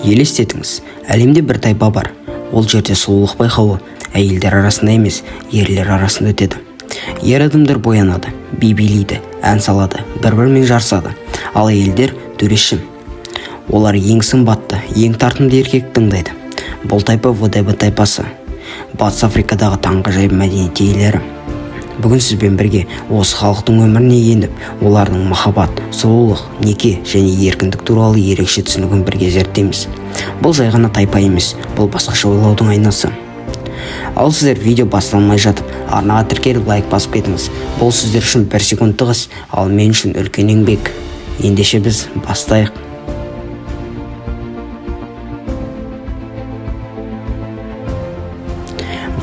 Елестетіңіз, әлемде бір тайпа бар. Ол жерде сұлулық байқауы әйелдер арасында емес, ерлер арасында өтеді. Ер адамдар боянады, би билейді, ән салады, бір-бірімен жарысады. Ал әйелдер төреші. Олар ең сымбатты, ең тартымды еркек таңдайды. Бұл тайпа ВДБ тайпасы. Батыс Африкадағы таңғажайып мәдениет иелері. Бүгін сізбен бірге осы халықтың өміріне еніп, олардың махаббат, сұлулық, неке және еркіндік туралы ерекше түсінігін бірге зерттейміз. Бұл жай ғана тайпа емес, бұл басқаша ойлаудың айнасы. Ал сіздер видео басталмай жатып, арнаға тіркеліп лайк басып кетіңіз. Бұл сіздер үшін 1 секундтық іс, ал мен үшін үлкен еңбек. Ендеше біз бастайық.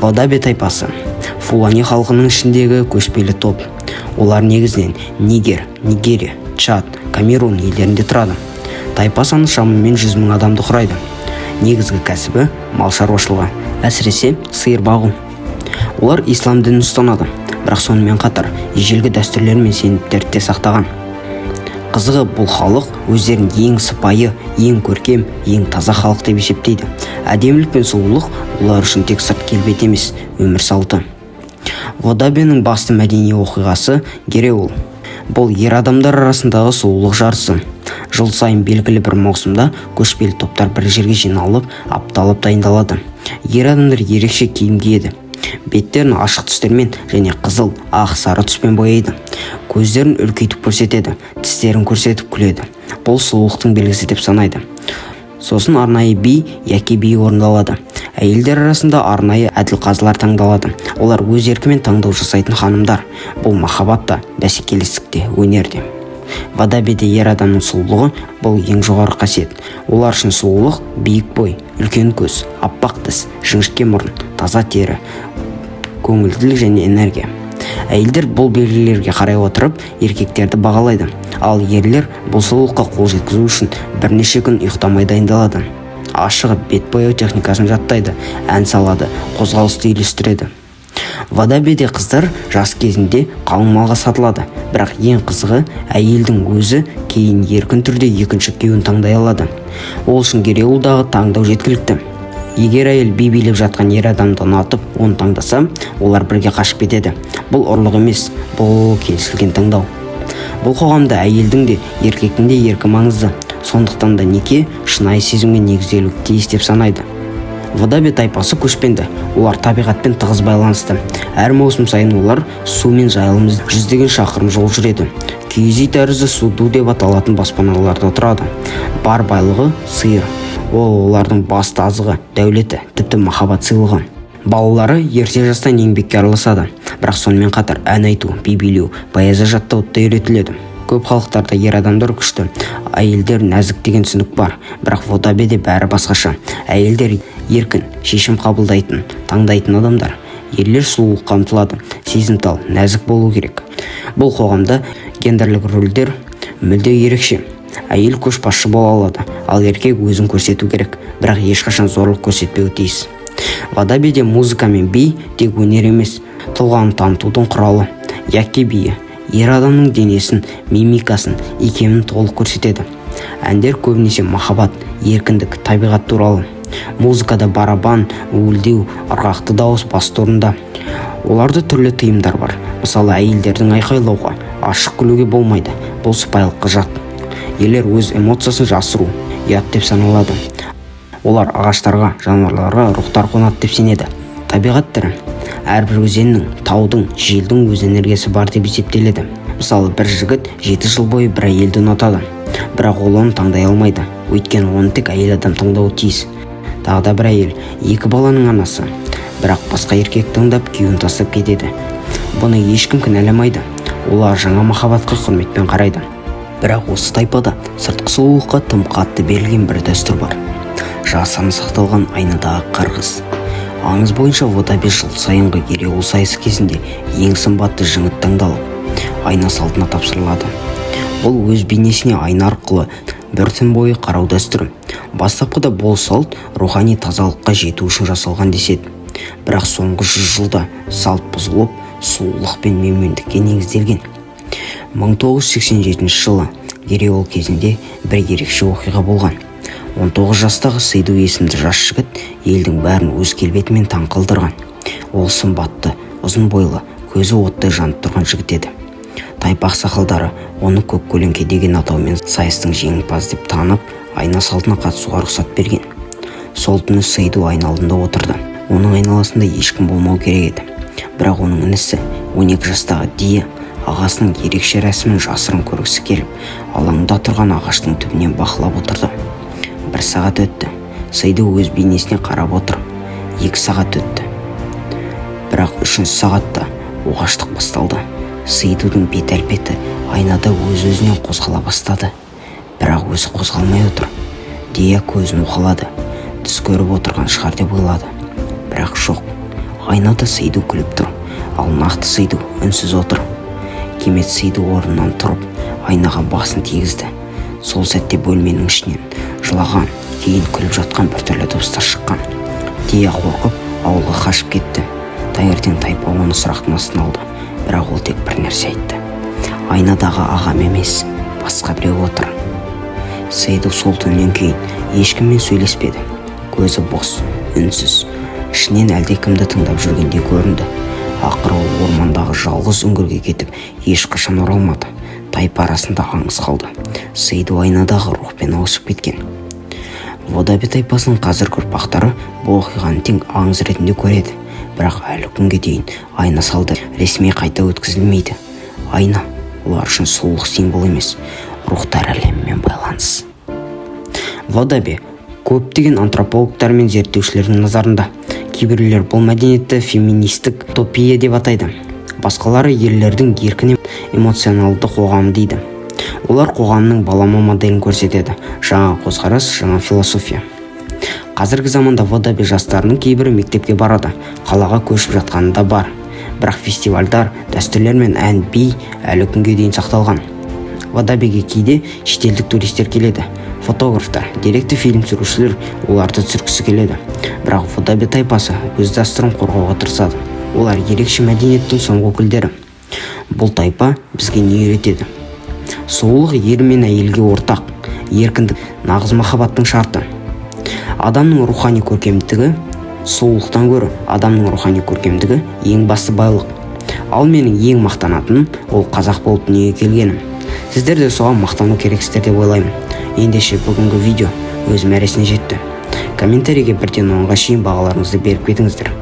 ВДБ тайпасы Фулани халқының ішіндегі көшпелі топ. Олар негізінен Нигер, Нигерия, Чад, Камерун елдерінде тұрады. Тайпа саны шамамен 100 000 адамды құрайды. Негізгі кәсібі мал шаруашылығы, әсіресе сиыр бағу. Олар ислам дінін ұстанады, бірақ сонымен қатар ежелгі дәстүрлер мен сенімдерді де сақтаған. Қызығы, бұл халық өздерін ең сыпайы, ең көркем, ең таза халық деп есептейді. Әдемілік пен сұлулық олар үшін тек сырт келбет емес, өмір салты. ВДБ-нің басты мәдени оқиғасы Гереул. Бұл ер адамдар арасындағы сұлулық жарысы. Жыл сайын белгілі бір маусымда көшпелі топтар бір жерге жиналып, апталап дайындалады. Ер адамдар ерекше киім киеді. Беттерін ашық түстермен және қызыл, ақ, сары түспен бояйды. Көздерін үлкейтіп көрсетеді, тістерін көрсетіп күледі. Бұл сұлулықтың белгісі деп санайды. Сосын арнайы би яки би орындалады. Әйелдер арасында арнайы әділқазылар таңдалады. Олар өз еркімен таңдау жасайтын ханымдар. Бұл махаббатта, бәсекелестікте, өнерде. ВДБ-де ер адамның сұлулығы бұл ең жоғары қасиет. Олар үшін сұлулық биік бой, үлкен көз, аппақ тіс, жіңішке мұрын, таза тері, көңілділік және энергия. Әйелдер бұл белгілерге қарай отырып, еркектерді бағалайды. Ал ерлер бұл сұлулыққа қол жеткізу үшін бірнеше күн ұйықтамай дайындалады. Ашығып бет бояу техникасын жаттайды, ән салады, қозғалысты үйлестіреді. ВДБ-де қыздар жас кезінде қалың малға сатылады, бірақ ең қызығы әйелдің өзі кейін еркін түрде екінші күйеуін таңдай алады. Ол үшін Гереулдағы таңдау жеткілікті. Егер әйел би билеп жатқан ер адамды ұнатып, оны таңдаса, олар бірге қашып кетеді. Бұл ұрлық емес, бұл келісілген таңдау. Бұл қоғамда әйелдің де, еркектің де еркі маңызды. Сондықтан да неке шынайы сезімге негізделуі тиіс деп санайды. ВДБ тайпасы көшпенді. Олар табиғатпен тығыз байланысты. Әр маусым сайын олар су мен жайылымда 100 шақырым жол жүреді. Киіз үй тәрізді суду деп аталатын баспаналарда тұрады. Бар байлығы сиыр. Ол олардың басты азығы, дәулеті, тіпті махаббат сыйлығы. Балалары ерте жастан еңбекке араласады, бірақ сонымен қатар ән айту, би билеу, поэзия жаттауды да үйретіледі. Көп халықтарда ер адамдар күшті, әйелдер нәзік деген түсінік бар, бірақ ВДБ-де бәрі басқаша. Әйелдер еркін, шешім қабылдайтын, таңдайтын адамдар. Ерлер сұлулыққа ұмтылады, сезімтал, нәзік болу керек. Бұл қоғамда гендерлік рөлдер мүлде ерекше. Әйел көшбасшы бола алады, ал еркек өзін көрсету керек, бірақ ешқашан зорлық көрсетпеуі тиіс. ВДБ-де музыка мен би тек өнер емес, тұлғаны танытудың құралы. Яки биі ер адамның денесін, мимикасын, икемін толық көрсетеді. Әндер көбінесе махаббат, еркіндік, табиғат туралы. Музыкада барабан, уілдеу, ырғақты дауыс басты орында. Оларда түрлі тыйымдар бар. Мысалы, әйелдердің айқайлауға, ашық күлуге болмайды. Бұл сыпайылыққа жат. Ерлер өз эмоциясын жасыру, ұят деп саналады. Олар ағаштарға, жануарларға рухтар қонады деп сенеді. Табиғат тірі. Әрбір өзеннің, таудың, желдің өз энергиясы бар деп есептеледі. Мысалы, бір жігіт 7 жыл бойы бір әйелді ұнатады, бірақ ол оны таңдай алмайды. Өйткені оны тек әйел адам таңдауы тиіс. Тағы да бір әйел 2 баланың анасы, бірақ басқа еркек таңдап күйеуін тастап кетеді. Бұны ешкім кінәламайды. Олар жаңа махаббатқа құрметпен қарайды. Бірақ осы тайпада сыртқы сұлулыққа тым қатты берілген бір дәстүр бар. Жасаны сақталған айнадағы қарғыс. Аңыз бойынша ВДБ жыл сайынғы Гереул сайысы кезінде ең сымбатты жігіт таңдалып, айна салтына тапсырылады. Бұл өз бейнесіне айна арқылы бір түн бойы қарау дәстүрі. Бастапқыда бұл салт рухани тазалыққа жету үшін жасалған деседі. Бірақ соңғы 100 жылда салт бұзылып, сұлулық пен менмендікке негізделген. 1987 жылы Гереул кезінде бір ерекше оқиға болған. 19 жастағы Сейду есімді жас жігіт елдің бәрін өз келбетімен таң қалдырған. Ол сымбатты, ұзын бойлы, көзі оттай жанып тұрған жігіт еді. Тайпақ сақалдары оны көк көлеңке деген атаумен сайыстың жеңімпазы деп танып, айна салтына қатысуға рұқсат берген. Сол түні Сейду айна алдында отырды. Оның айналасында ешкім болмау керек еді. Бірақ оның інісі 12 жастағы Дия ағасының ерекше рәсімін жасырын көргісі келіп, алаңда тұрған ағаштың түбінен бақылап отырды. 1 сағат өтті. Сейду өз бейнесіне қарап отыр. 2 сағат өтті. Бірақ 3 сағатта оғаштық басталды. Сейдудың бет-әлпеті айнада өз-өзінен қозғала бастады. Бірақ өзі қозғалмай отыр. Дия көзін уқалады. Түс көріп отырған шығар деп ойлады. Бірақ жоқ. Айнада Сейду күліп тұр. Ал нақты Сейду үнсіз отыр. Кемет Сейду орнынан тұрып, айнаға басын тигізді. Сол сәтте бөлменің ішінен жылаған, кейін күліп жатқан біртүрлі дыбыстар шыққан. Дия қорқып ауылға қашып кетті. Таңертең Тайпа оны сұрақтың астына алды. Бірақ ол тек бір нәрсе айтты. Айнадағы ағам емес, басқа біреу отыр. Сейду сол түннен кейін ешкіммен сөйлеспеді. Көзі бос, үнсіз. Ішінен әлдекімді тыңдап жүргендей көрінді. Ақыры ол ормандағы жалғыз үңгірге кетіп, ешқашан оралмады. Тайпа арасында аңыз қалды. Сейду айнадағы рухпен ауысып кеткен. Водаби тайпасының қазіргі ұрпақтары бұл оқиғаны тек аңыз ретінде көреді. Бірақ әлі күнге дейін айна салты ресми қайта өткізілмейді. Айна олар үшін сұлулық символ емес, рухтар әлемімен байланыс. Водаби көптеген антропологтар мен зерттеушілердің назарында. Кейбіреулер бұл мәдениетті феминистік топия деп атайды. Басқалары ерлердің еркін эмоционалды қоғам дейді. Олар қоғамның балама моделін көрсетеді. Жаңа көзқарас, жаңа философия. Қазіргі заманда Водаби жастарының кейбірі мектепке барады, қалаға көшіп жатқаны да бар. Бірақ фестивальдар, дәстүрлер мен ән, би әлі күнге дейін сақталған. Водабиге кейде шетелдік туристер келеді. Фотографтар, деректі фильм түсірушілер оларды түсіргісі келеді. Бірақ Водаби тайпасы өз дәстүрін қорғауға тырысады. Олар ерекше мәдениеттің соңғы өкілдері. Бұл тайпа бізге не үйретеді? Сұлулық ер мен әйелге ортақ, еркіндік нағыз махаббаттың шарты. Адамның рухани көркемдігі сұлулықтан гөрі адамның рухани көркемдігі ең басты байлық. Ал менің ең мақтанатыным ол қазақ болып дүниеге келгенім. Сіздер де соған мақтану керексіздер деп ойлаймын. Ендеше бүгінгі видео өз мәресіне жетті. Комментарийге 1-10-ға шейін бағаларыңызды беріп кетіңіздер.